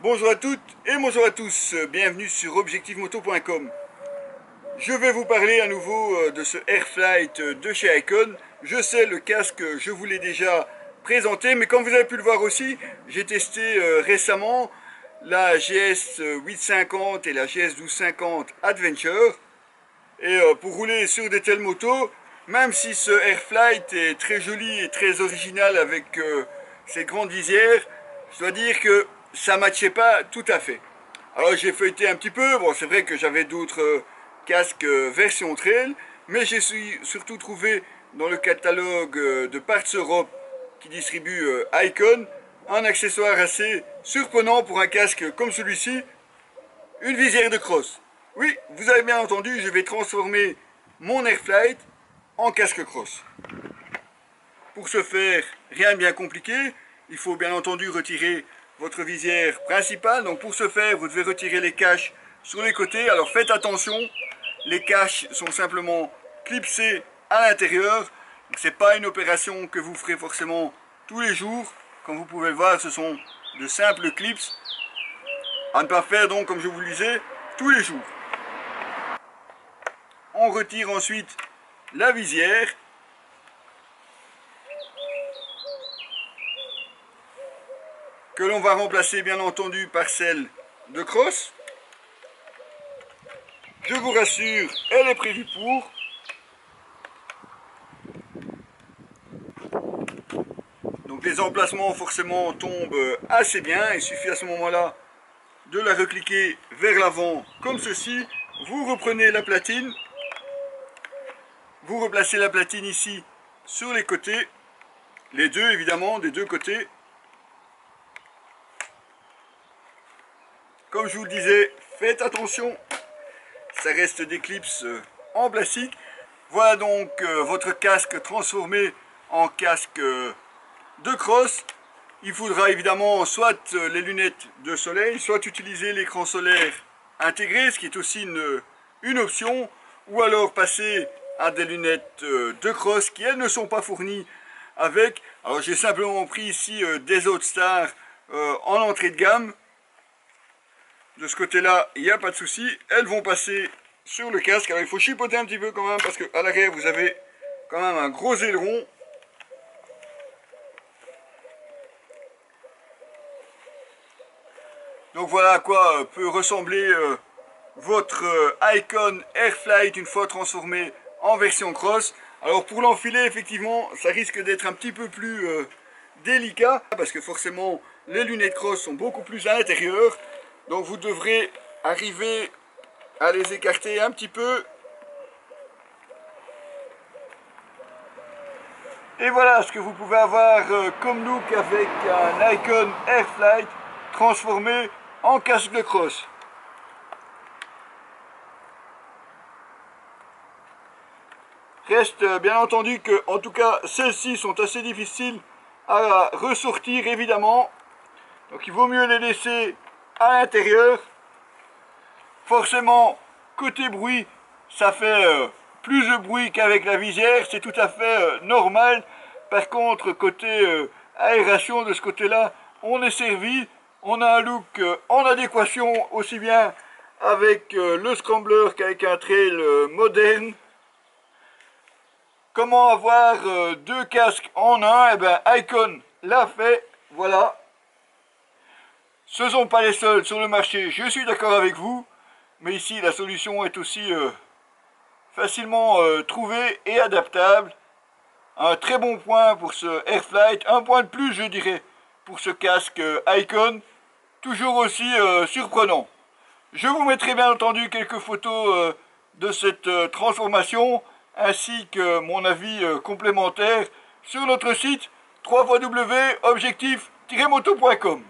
Bonjour à toutes et bonjour à tous, bienvenue sur objectivemoto.com. Je vais vous parler à nouveau de ce Airflight de chez Icon. Je sais, le casque, je vous l'ai déjà présenté, mais comme vous avez pu le voir aussi, j'ai testé récemment la GS 850 et la GS 1250 Adventure. Et pour rouler sur des telles motos, même si ce Airflight est très joli et très original avec ses grandes visières, je dois dire que ça ne matchait pas tout à fait. Alors j'ai feuilleté un petit peu, bon c'est vrai que j'avais d'autres casques version trail, mais j'ai surtout trouvé dans le catalogue de Parts Europe qui distribue Icon un accessoire assez surprenant pour un casque comme celui-ci, une visière de cross. Oui, vous avez bien entendu, je vais transformer mon Airflight en casque cross. Pour ce faire, rien de bien compliqué, il faut bien entendu retirer votre visière principale. Donc pour ce faire, vous devez retirer les caches sur les côtés. Alors faites attention, les caches sont simplement clipsées à l'intérieur. Ce n'est pas une opération que vous ferez forcément tous les jours. Comme vous pouvez le voir, ce sont de simples clips à ne pas faire donc, comme je vous le disais, tous les jours. On retire ensuite la visière. Que l'on va remplacer bien entendu par celle de cross. Je vous rassure, elle est prévue pour. Donc les emplacements forcément tombent assez bien. Il suffit à ce moment-là de la recliquer vers l'avant comme ceci. Vous reprenez la platine. Vous replacez la platine ici sur les côtés. Les deux évidemment, des deux côtés. Comme je vous le disais, faites attention, ça reste des clips en plastique. Voilà donc votre casque transformé en casque de cross. Il faudra évidemment soit les lunettes de soleil, soit utiliser l'écran solaire intégré, ce qui est aussi une option, ou alors passer à des lunettes de cross qui elles ne sont pas fournies avec. Alors j'ai simplement pris ici des Audstar en entrée de gamme. De ce côté-là, il n'y a pas de souci. Elles vont passer sur le casque. Alors il faut chipoter un petit peu quand même parce qu'à l'arrière, vous avez quand même un gros aileron. Donc voilà à quoi peut ressembler votre Icon Airflight une fois transformé en version cross. Alors pour l'enfiler, effectivement, ça risque d'être un petit peu plus délicat parce que forcément, les lunettes cross sont beaucoup plus à l'intérieur. Donc vous devrez arriver à les écarter un petit peu. Et voilà ce que vous pouvez avoir comme look avec un Icon Airflight transformé en casque de cross. Reste bien entendu que, en tout cas, celles-ci sont assez difficiles à ressortir évidemment. Donc il vaut mieux les laisser à l'intérieur. Forcément, côté bruit, ça fait plus de bruit qu'avec la visière, c'est tout à fait normal. Par contre, côté aération, de ce côté-là, on est servi. On a un look en adéquation aussi bien avec le scrambler qu'avec un trail moderne. Comment avoir deux casques en un? Eh bien, Icon l'a fait, voilà. Ce ne sont pas les seuls sur le marché, je suis d'accord avec vous. Mais ici, la solution est aussi facilement trouvée et adaptable. Un très bon point pour ce Airflight. Un point de plus, je dirais, pour ce casque Icon. Toujours aussi surprenant. Je vous mettrai bien entendu quelques photos de cette transformation, ainsi que mon avis complémentaire sur notre site www.objectif-moto.com.